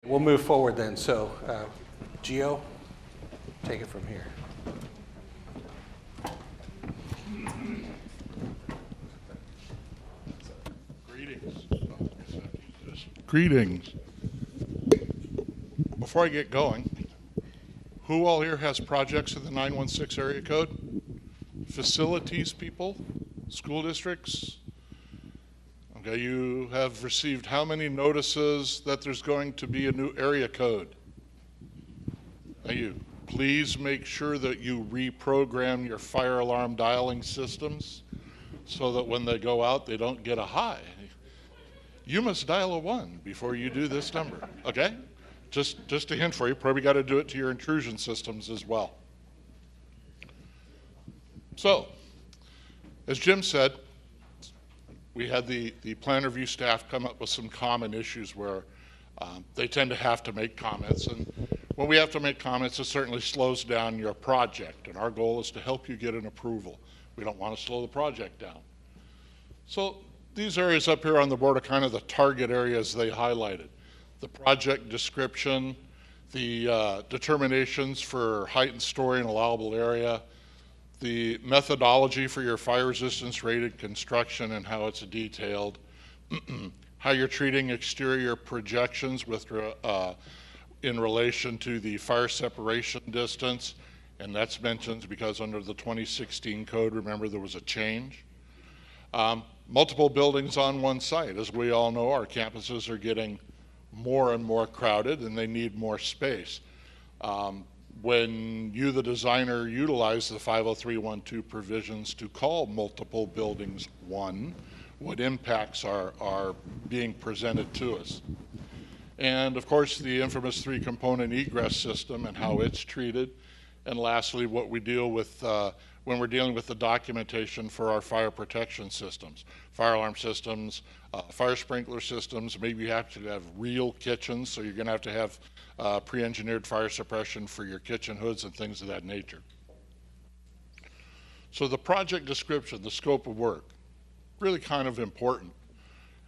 We'll move forward then. So, Gio, take it from here. Greetings. Before I get going, who all here has projects in the 916 area code? Facilities people? School districts? Okay, you have received how many notices that there's going to be a new area code? Thank you. Please make sure that you reprogram your fire alarm dialing systems so that when they go out, they don't get a high. You must dial a 1 before you do this number, okay? Just a hint for you, probably got to do it to your intrusion systems as well. So, as Jim said, we had the plan review staff come up with some common issues where they tend to have to make comments. And when we have to make comments, it certainly slows down your project. And our goal is to help you get an approval. We don't want to slow the project down. So these areas up here on the board are kind of the target areas they highlighted. The project description, the determinations for height and story and allowable area, the methodology for your fire resistance rated construction and how it's detailed, how you're treating exterior projections with in relation to the fire separation distance, and that's mentioned because under the 2016 code, remember there was a change. Multiple buildings on one site. As we all know, our campuses are getting more and more crowded and they need more space. When you, the designer, utilize the 50312 provisions to call multiple buildings one, what impacts are being presented to us? And of course, the infamous 3-component egress system and how it's treated. And lastly, what we deal with when we're dealing with the documentation for our fire protection systems, fire alarm systems, fire sprinkler systems. Maybe you have to have real kitchens, so you're going to have pre-engineered fire suppression for your kitchen hoods and things of that nature. So the project description, the scope of work, really kind of important.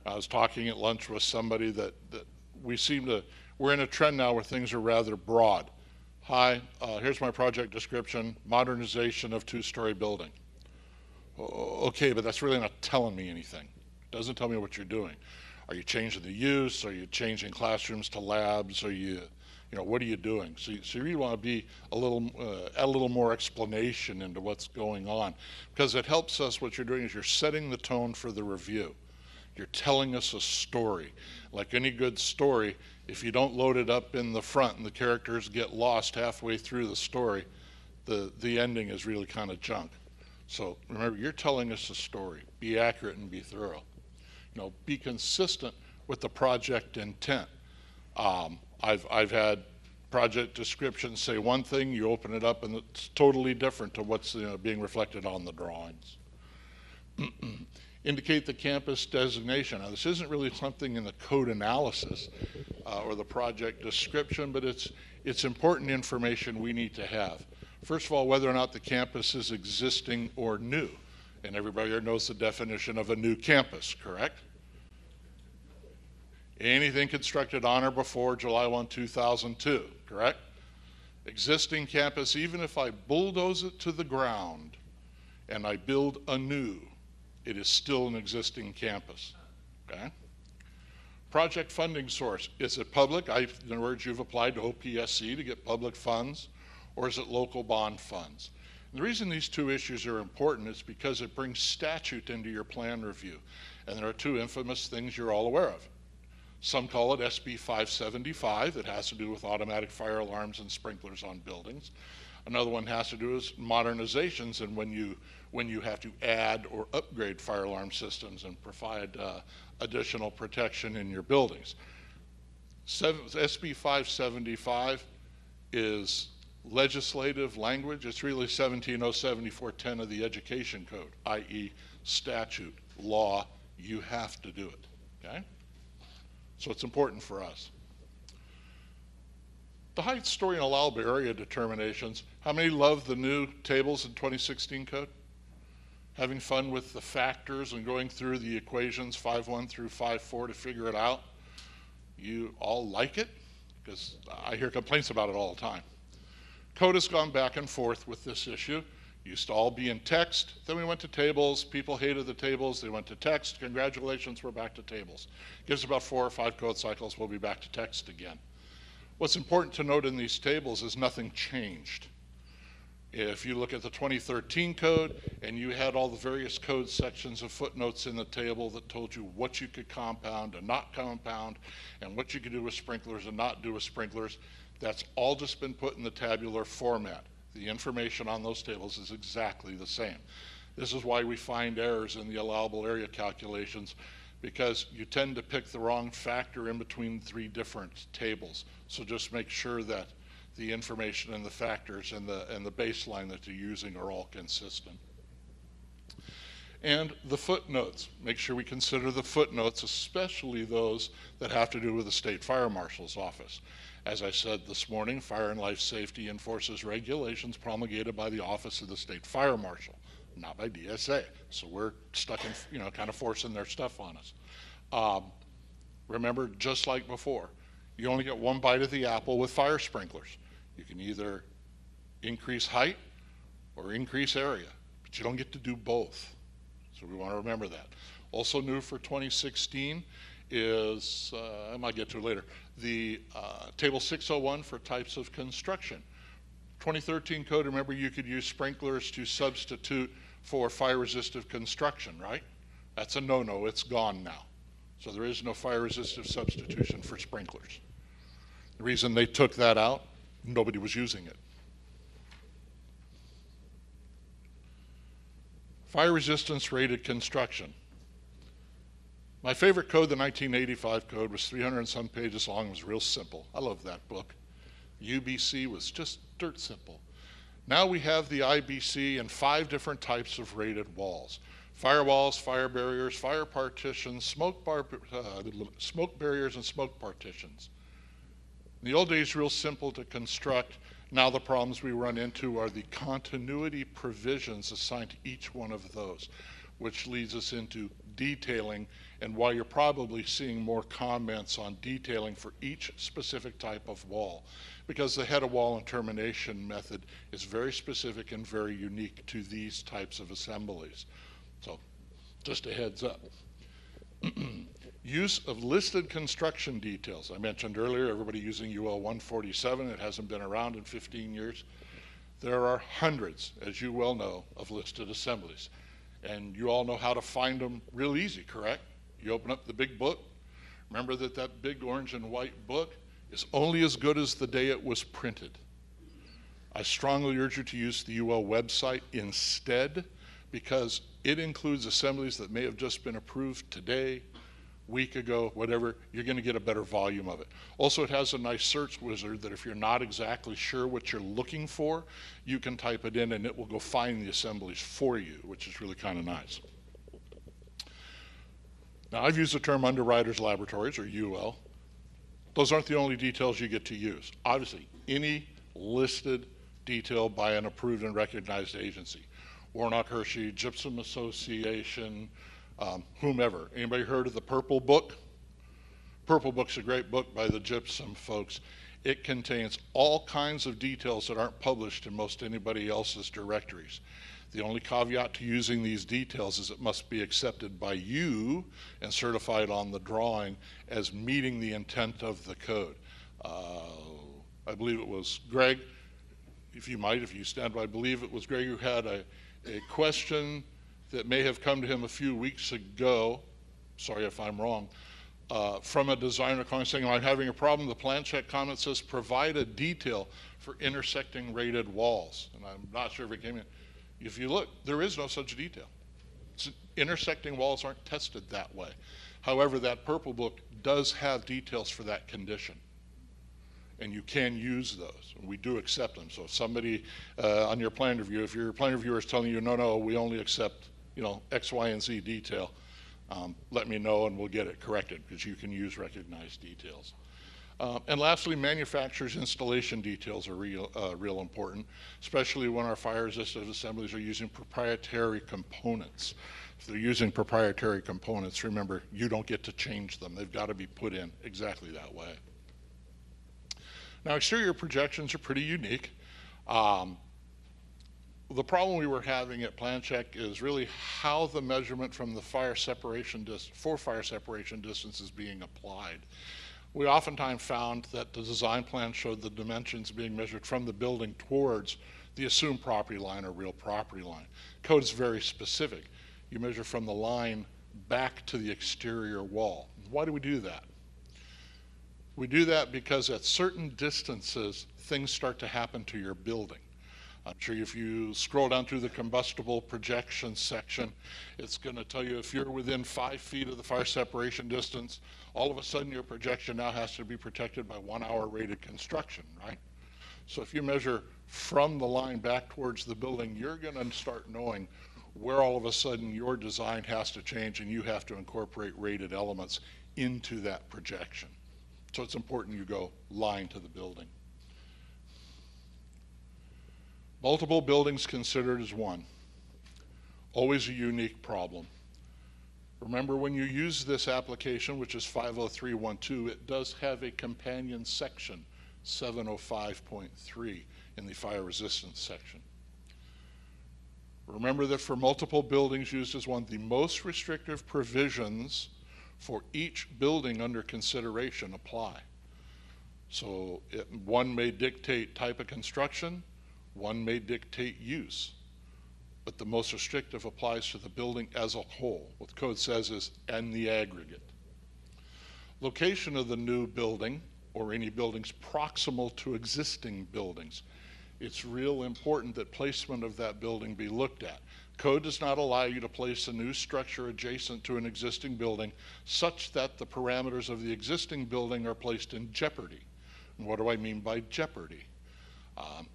I was talking at lunch with somebody that we're in a trend now where things are rather broad. Hi, here's my project description, modernization of 2-story building. Okay, but that's really not telling me anything. It doesn't tell me what you're doing. Are you changing the use? Are you changing classrooms to labs? Are you what are you doing? So you really want to be add a little more explanation into what's going on, because it helps us. What you're doing is you're setting the tone for the review. You're telling us a story. Like any good story, if you don't load it up in the front and the characters get lost halfway through the story, the ending is really kind of junk. So remember, you're telling us a story. Be accurate and be thorough. Be consistent with the project intent. I've had project descriptions say one thing, you open it up and it's totally different to what's being reflected on the drawings. Indicate the campus designation. Now, this isn't really something in the code analysis or the project description, but it's important information we need to have. First of all, whether or not the campus is existing or new. And everybody here knows the definition of a new campus, correct? Anything constructed on or before July 1, 2002, correct? Existing campus, even if I bulldoze it to the ground and I build anew, it is still an existing campus, okay? Project funding source, is it public? In other words, you've applied to OPSC to get public funds, or is it local bond funds? And the reason these two issues are important is because it brings statute into your plan review. And there are two infamous things you're all aware of. Some call it SB575, that has to do with automatic fire alarms and sprinklers on buildings. Another one has to do with modernizations and when you have to add or upgrade fire alarm systems and provide additional protection in your buildings. SB 575 is legislative language. It's really 1707-410 of the Education Code, i.e. statute, law. You have to do it, okay? So it's important for us. The height, story, and allowable area determinations. How many love the new tables in 2016 code? Having fun with the factors and going through the equations 5.1 through 5.4 to figure it out? You all like it? because I hear complaints about it all the time. Code has gone back and forth with this issue. Used to all be in text, then we went to tables. People hated the tables, they went to text. Congratulations, we're back to tables. Gives about 4 or 5 code cycles, we'll be back to text again. What's important to note in these tables is nothing changed. If you look at the 2013 code and you had all the various code sections of footnotes in the table that told you what you could compound and not compound and what you could do with sprinklers and not do with sprinklers, that's all just been put in the tabular format. The information on those tables is exactly the same. This is why we find errors in the allowable area calculations, because you tend to pick the wrong factor in between 3 different tables. So just make sure that the information and the factors and the baseline that you're using are all consistent. And the footnotes. Make sure we consider the footnotes, especially those that have to do with the State Fire Marshal's office. As I said this morning, Fire and Life Safety enforces regulations promulgated by the Office of the State Fire Marshal, not by DSA. So we're stuck in, kind of forcing their stuff on us. Remember, just like before, you only get one bite of the apple with fire sprinklers. You can either increase height or increase area, but you don't get to do both. So we want to remember that. Also new for 2016 is, I might get to it later, the table 601 for types of construction. 2013 code, remember you could use sprinklers to substitute for fire resistive construction, right? That's a no-no, it's gone now. So there is no fire resistive substitution for sprinklers. The reason they took that out, nobody was using it. Fire resistance rated construction. My favorite code, the 1985 code, was 300 and some pages long. It was real simple. I love that book. UBC was just dirt simple. Now we have the IBC and 5 different types of rated walls. Firewalls, fire barriers, fire partitions, smoke barriers, and smoke partitions. In the old days, real simple to construct. Now the problems we run into are the continuity provisions assigned to each one of those, which leads us into detailing, and why you're probably seeing more comments on detailing for each specific type of wall, because the head of wall and termination method is very specific and very unique to these types of assemblies. So just a heads up. Use of listed construction details. I mentioned earlier, everybody using UL 147. It hasn't been around in 15 years. There are hundreds, as you well know, of listed assemblies. And you all know how to find them real easy, correct? You open up the big book. Remember that that big orange and white book is only as good as the day it was printed. I strongly urge you to use the UL website instead, because it includes assemblies that may have just been approved today, week ago, whatever. You're going to get a better volume of it. Also, it has a nice search wizard that if you're not exactly sure what you're looking for, you can type it in and it will go find the assemblies for you, which is really kind of nice. Now, I've used the term underwriters laboratories, or UL. Those aren't the only details you get to use. Obviously, any listed detail by an approved and recognized agency. Warnock Hershey, Gypsum Association, whomever. Anybody heard of the Purple Book? Purple Book's a great book by the Gypsum folks. It contains all kinds of details that aren't published in most anybody else's directories. The only caveat to using these details is it must be accepted by you and certified on the drawing as meeting the intent of the code. I believe it was Greg, if you stand by, I believe it was Greg who had a question that may have come to him a few weeks ago, sorry if I'm wrong, from a designer calling saying, I'm having a problem. The plan check comment says provide a detail for intersecting rated walls. And I'm not sure if it came in. If you look, there is no such detail. Intersecting walls aren't tested that way. However, that Purple Book does have details for that condition. And you can use those. We do accept them. So if somebody on your plan review, if your plan reviewer is telling you, no, we only accept X, Y, and Z detail, let me know and we'll get it corrected, because you can use recognized details. And lastly, manufacturer's installation details are real important, especially when our fire resistive assemblies are using proprietary components. If they're using proprietary components, remember, you don't get to change them. They've got to be put in exactly that way. Now, exterior projections are pretty unique. The problem we were having at plan check is really how the measurement from the fire separation fire separation distance is being applied. We oftentimes found that the design plan showed the dimensions being measured from the building towards the assumed property line or real property line. Code is very specific. You measure from the line back to the exterior wall. Why do we do that? We do that because at certain distances, things start to happen to your building. I'm sure if you scroll down through the combustible projection section, it's going to tell you if you're within 5 feet of the fire separation distance, all of a sudden your projection now has to be protected by 1 hour rated construction, right? So if you measure from the line back towards the building, you're going to start knowing where all of a sudden your design has to change and you have to incorporate rated elements into that projection. So it's important you go line to the building. Multiple buildings considered as one. Always a unique problem. Remember, when you use this application, which is 50312, it does have a companion section, 705.3, in the fire resistance section. Remember that for multiple buildings used as one, the most restrictive provisions for each building under consideration apply. So one may dictate type of construction, one may dictate use, but the most restrictive applies to the building as a whole. What the code says is, and the aggregate. Location of the new building or any buildings proximal to existing buildings. It's real important that placement of that building be looked at. Code does not allow you to place a new structure adjacent to an existing building such that the parameters of the existing building are placed in jeopardy. And what do I mean by jeopardy?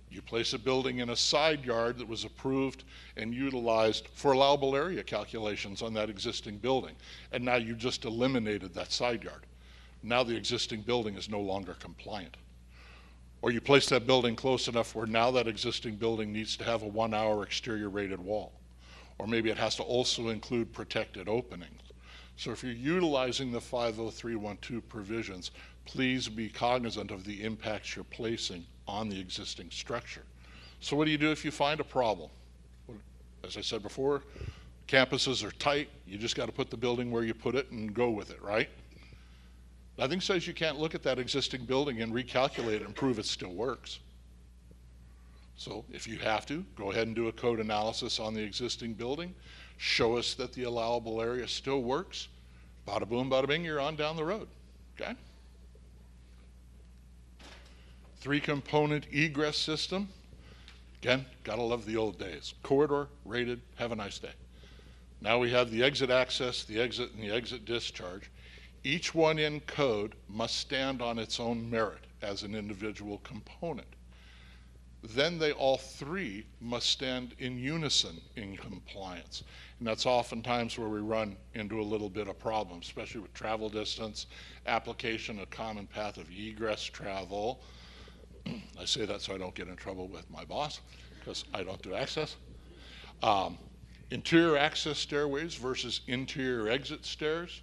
You place a building in a side yard that was approved and utilized for allowable area calculations on that existing building, and now you just eliminated that side yard. Now the existing building is no longer compliant. Or you place that building close enough where now that existing building needs to have a 1 hour exterior rated wall. Or maybe it has to also include protected openings. So if you're utilizing the 50312 provisions, please be cognizant of the impacts you're placing on the existing structure. So what do you do if you find a problem? As I said before, campuses are tight. You just got to put the building where you put it and go with it, right? Nothing says you can't look at that existing building and recalculate it and prove it still works. So if you have to, go ahead and do a code analysis on the existing building. Show us that the allowable area still works. Bada boom, bada bing, you're on down the road, okay? 3-component egress system. Again, gotta love the old days. Corridor, rated, have a nice day. Now we have the exit access, the exit, and the exit discharge. Each one in code must stand on its own merit as an individual component. Then they all three must stand in unison in compliance. And that's oftentimes where we run into a little bit of problem, especially with travel distance, application of common path of egress travel. I say that so I don't get in trouble with my boss, because I don't do access. Interior access stairways versus interior exit stairs.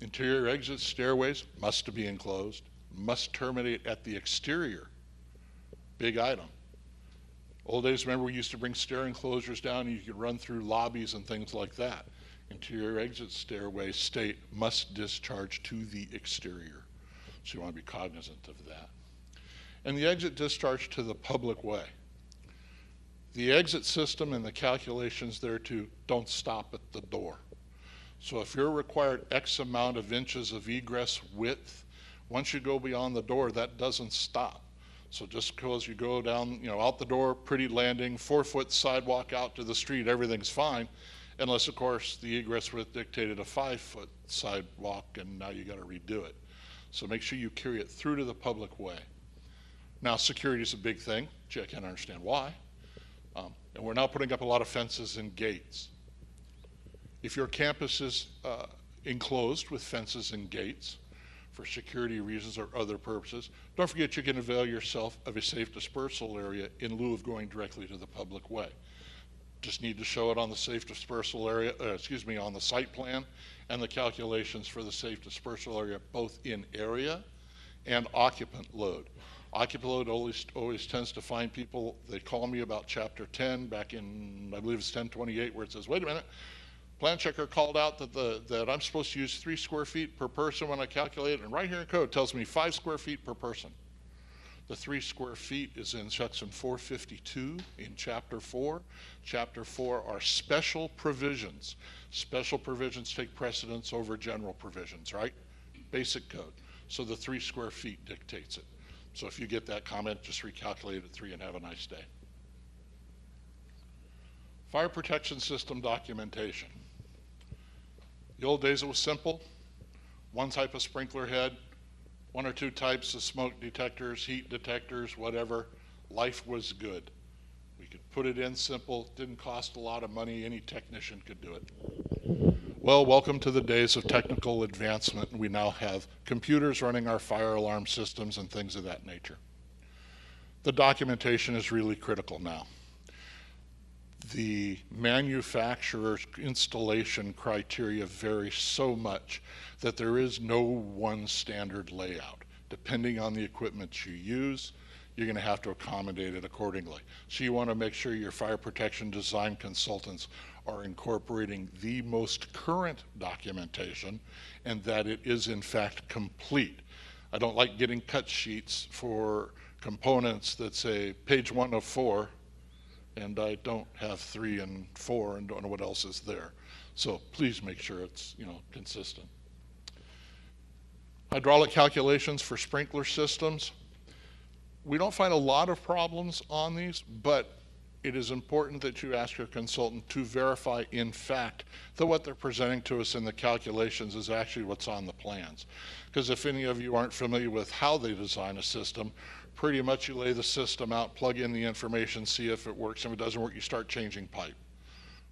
Interior exit stairways must be enclosed, must terminate at the exterior. Big item. Old days, remember, we used to bring stair enclosures down and you could run through lobbies and things like that. Interior exit stairways state must discharge to the exterior. So you want to be cognizant of that. And the exit discharge to the public way. The exit system and the calculations thereto don't stop at the door. So if you're required X amount of inches of egress width, once you go beyond the door, that doesn't stop. So just because you go down, out the door, pretty landing, 4-foot sidewalk out to the street, everything's fine, unless of course the egress width dictated a 5-foot sidewalk and now you got to redo it. So make sure you carry it through to the public way. Now security is a big thing. Gee, I can't understand why. And we're now putting up a lot of fences and gates. If your campus is enclosed with fences and gates for security reasons or other purposes, don't forget you can avail yourself of a safe dispersal area in lieu of going directly to the public way. Just need to show it on the safe dispersal area, on the site plan and the calculations for the safe dispersal area, both in area and occupant load. Occupant load always tends to find people, they call me about chapter 10 back in, I believe it's 1028, where it says, wait a minute, plan checker called out that I'm supposed to use 3 square feet per person when I calculate it, and right here in code it tells me 5 square feet per person. The 3 square feet is in section 452 in chapter 4. Chapter 4 are special provisions. Special provisions take precedence over general provisions, right? Basic code. So the 3 square feet dictates it. So if you get that comment, just recalculate it 3 and have a nice day. Fire protection system documentation. The old days it was simple. 1 type of sprinkler head, 1 or 2 types of smoke detectors, heat detectors, whatever. Life was good. We could put it in simple, didn't cost a lot of money, any technician could do it. Well, welcome to the days of technical advancement. We now have computers running our fire alarm systems and things of that nature. The documentation is really critical now. The manufacturer's installation criteria vary so much that there is no one standard layout. Depending on the equipment you use, you're going to have to accommodate it accordingly. So you want to make sure your fire protection design consultants are incorporating the most current documentation and that it is in fact complete. I don't like getting cut sheets for components that say page 1 of 4, and I don't have 3 and 4 and don't know what else is there. So please make sure it's, consistent. Hydraulic calculations for sprinkler systems. We don't find a lot of problems on these, but it is important that you ask your consultant to verify in fact that what they're presenting to us in the calculations is actually what's on the plans. Because if any of you aren't familiar with how they design a system, pretty much you lay the system out, plug in the information, see if it works. If it doesn't work, you start changing pipe.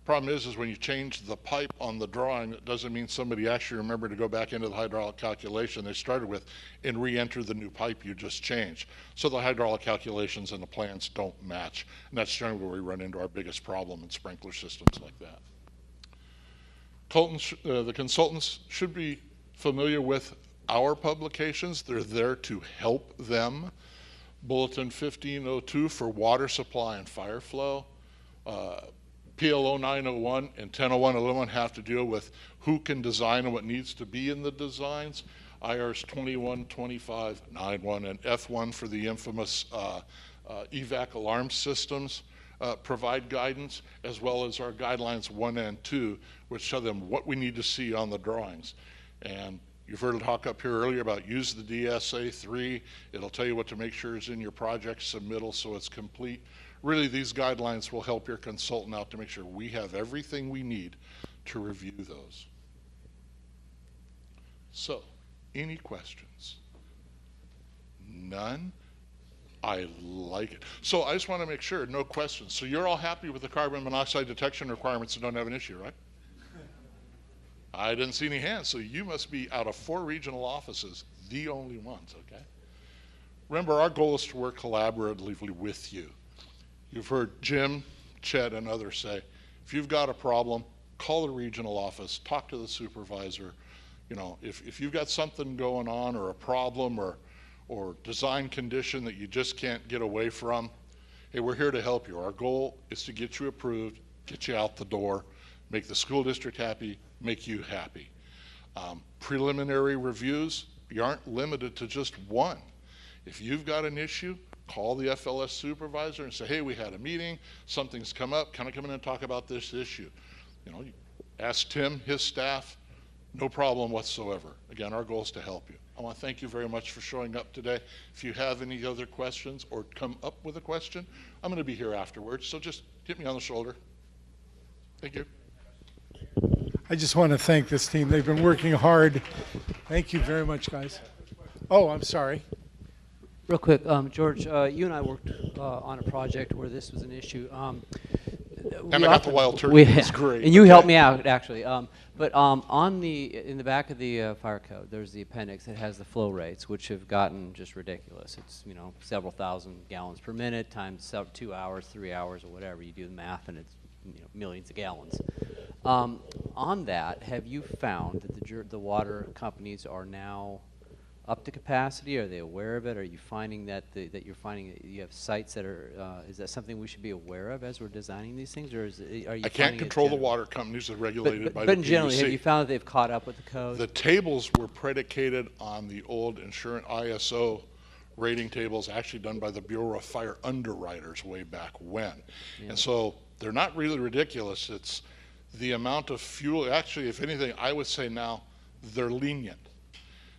Problem is when you change the pipe on the drawing, it doesn't mean somebody actually remembered to go back into the hydraulic calculation they started with and re-enter the new pipe you just changed. So the hydraulic calculations and the plans don't match. And that's generally where we run into our biggest problem in sprinkler systems like that. The consultants should be familiar with our publications. They're there to help them. Bulletin 1502 for water supply and fire flow. PLO 901 and 1001 have to deal with who can design and what needs to be in the designs. IRS 212591 and F1 for the infamous EVAC alarm systems provide guidance, as well as our guidelines 1 and 2, which tell them what we need to see on the drawings. And you've heard it talk up here earlier about use the DSA3. It'll tell you what to make sure is in your project submittal so it's complete. Really, these guidelines will help your consultant out to make sure we have everything we need to review those. So, any questions? None? I like it. So I just want to make sure, no questions. So you're all happy with the carbon monoxide detection requirements and don't have an issue, right? I didn't see any hands, so you must be, out of 4 regional offices, the only ones, okay? Remember, our goal is to work collaboratively with you. You've heard Jim, Chet, and others say, if you've got a problem, call the regional office, talk to the supervisor. If you've got something going on or a problem or design condition that you just can't get away from, hey, we're here to help you. Our goal is to get you approved, get you out the door, make the school district happy, make you happy. Preliminary reviews, you aren't limited to just one. If you've got an issue, call the FLS supervisor and say, hey, we had a meeting, something's come up, can I come in and talk about this issue? You ask Tim, his staff, no problem whatsoever. Again, our goal is to help you. I want to thank you very much for showing up today. If you have any other questions or come up with a question, I'm going to be here afterwards, so just hit me on the shoulder. Thank you. I just want to thank this team. They've been working hard. Thank you very much, guys. Oh, I'm sorry. Real quick, George, you and I worked on a project where this was an issue. And I got the wild turkey. It's great. And you helped me out, actually. But in the back of the fire code, there's the appendix that has the flow rates, which have gotten just ridiculous. It's several thousand gallons per minute times 2 hours, 3 hours, or whatever. You do the math, and it's millions of gallons. On that, have you found that the water companies are now up to capacity? Are they aware of it? Are you finding that you have sites that are? Is that something we should be aware of as we're designing these things, or are you? I can't control the water companies that are regulated by the But in general, PUC. have you found that they've caught up with the code? The tables were predicated on the old insurance ISO rating tables actually done by the Bureau of Fire Underwriters way back when. And so they're not really ridiculous. It's the amount of fuel. Actually, if anything, I would say now they're lenient,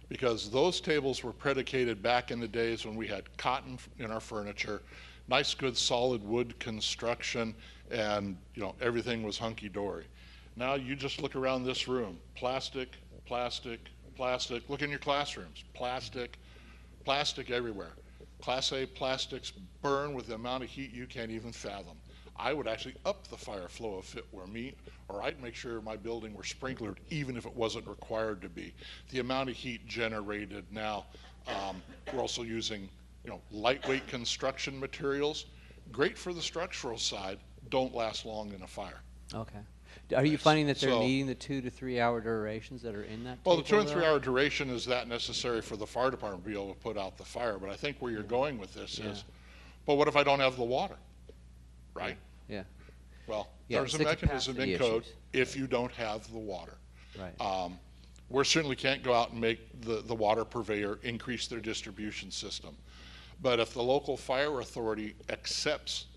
because those tables were predicated back in the days when we had cotton in our furniture, nice good solid wood construction, and everything was hunky-dory. Now you just look around this room, plastic, plastic, plastic. Look in your classrooms, plastic, plastic everywhere. Class A plastics burn with the amount of heat you can't even fathom. I would actually up the fire flow if it were me, or I'd make sure my building were sprinklered even if it wasn't required to be. The amount of heat generated now, we're also using lightweight construction materials, great for the structural side, don't last long in a fire. Okay. Are you finding that they're So- needing the 2 to 3 hour durations that are in that Well, the table, 2 and 3 hour duration is that necessary for the fire department to be able to put out the fire, but I think where you're going with this is, but what if I don't have the water, right? Yeah. Well, Yeah, there's a it's the mechanism in capacity code issues. if you don't have the water. Right. We certainly can't go out and make the water purveyor increase their distribution system. But if the local fire authority accepts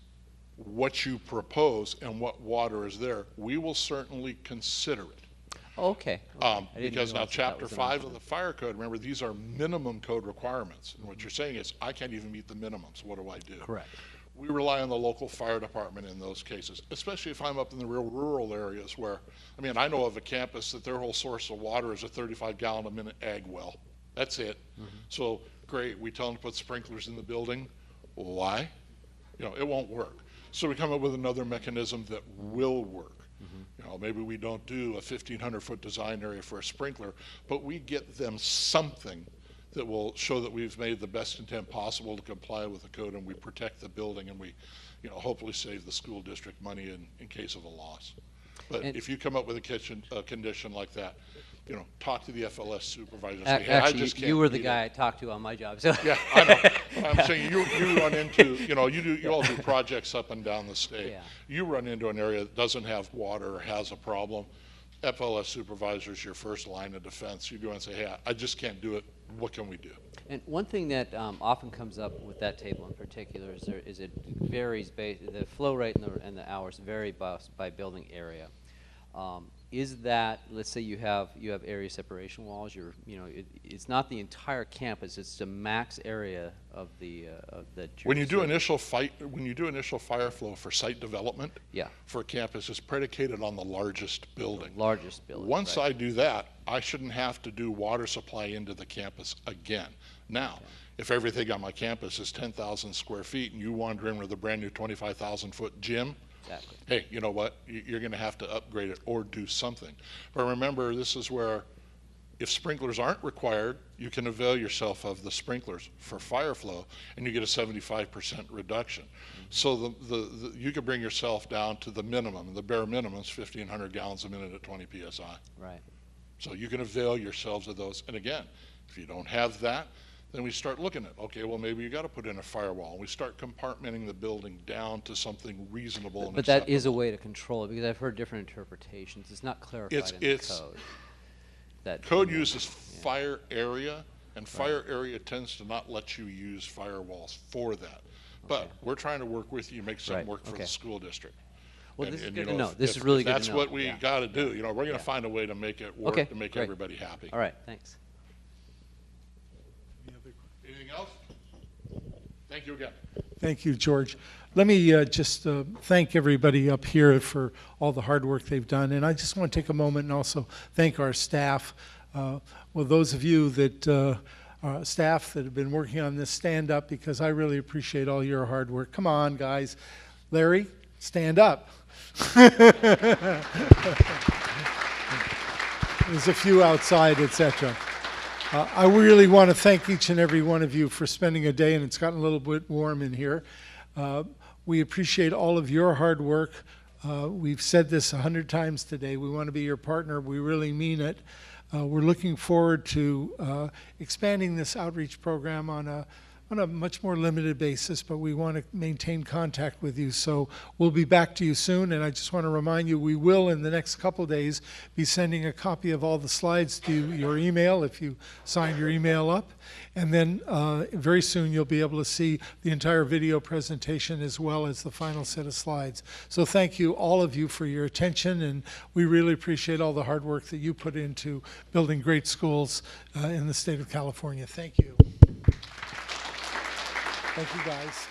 what you propose and what water is there, we will certainly consider it. Okay. I didn't Because now realize that Chapter was an 5 of option. the fire code, remember, these are minimum code requirements. And what you're saying is, I can't even meet the minimums, what do I do? Correct. We rely on the local fire department in those cases, especially if I'm up in the real rural areas where, I know of a campus that their whole source of water is a 35-gallon-a-minute ag well. That's it. So, great, we tell them to put sprinklers in the building. Why? It won't work. So we come up with another mechanism that will work. Maybe we don't do a 1,500-foot design area for a sprinkler, but we get them something that will show that we've made the best intent possible to comply with the code, and we protect the building, and we, hopefully save the school district money in case of a loss. But And- if you come up with a condition like that, talk to the FLS supervisor. Say, Ac- hey, I Actually, just can't you were the meet guy it. I talked to on my job. So Yeah, I know. I'm saying you run into, you all do projects up and down the state. Yeah. You run into an area that doesn't have water or has a problem. FLS supervisor is your first line of defense. You go and say, hey, I just can't do it. What can we do? And one thing that often comes up with that table in particular is it varies the flow rate and the hours vary by building area. Is that, let's say you have area separation walls, it's not the entire campus, it's the max area of the that you're When you do serving. initial fire flow for site development, Yeah. for a campus, it's predicated on the largest building. Largest building. Once right. I do that, I shouldn't have to do water supply into the campus again. Now, if everything on my campus is 10,000 square feet and you wander in with a brand new 25,000-foot gym, Exactly. hey, you know what? You're going to have to upgrade it or do something. But remember, this is where if sprinklers aren't required, you can avail yourself of the sprinklers for fire flow, and you get a 75% reduction. So you can bring yourself down to the minimum. The bare minimum is 1,500 gallons a minute at 20 psi. Right. So you can avail yourselves of those. And again, if you don't have that, then we start looking at, okay, well, maybe you got to put in a firewall. And we start compartmenting the building down to something reasonable and But acceptable. that is a way to control it, because I've heard different interpretations. It's not clarified in the code. Code uses fire area, and fire area tends to not let you use firewalls for that. But we're trying to work with you, make something Right, work for okay. the school district. Well, And- this is and, good you to know, know. if- This is if really good to know. That's what we Yeah. got to do. We're going to Yeah. find a way to make it work, Okay, to make great. everybody happy. All right, thanks. Anything else? Thank you again. Thank you, George. Let me just thank everybody up here for all the hard work they've done. And I just want to take a moment and also thank our staff. Well, those of you that, staff that have been working on this, stand up, because I really appreciate all your hard work. Come on, guys. Larry, stand up. There's a few outside, etc. I really want to thank each and every one of you for spending a day, and it's gotten a little bit warm in here. We appreciate all of your hard work. We've said this 100 times today. We want to be your partner. We really mean it. We're looking forward to expanding this outreach program on a much more limited basis, but we want to maintain contact with you. So we'll be back to you soon, and I just want to remind you, we will in the next couple of days be sending a copy of all the slides to your email if you sign your email up. And then very soon you'll be able to see the entire video presentation as well as the final set of slides. So thank you, all of you, for your attention, and we really appreciate all the hard work that you put into building great schools in the state of California. Thank you. Thank you, guys.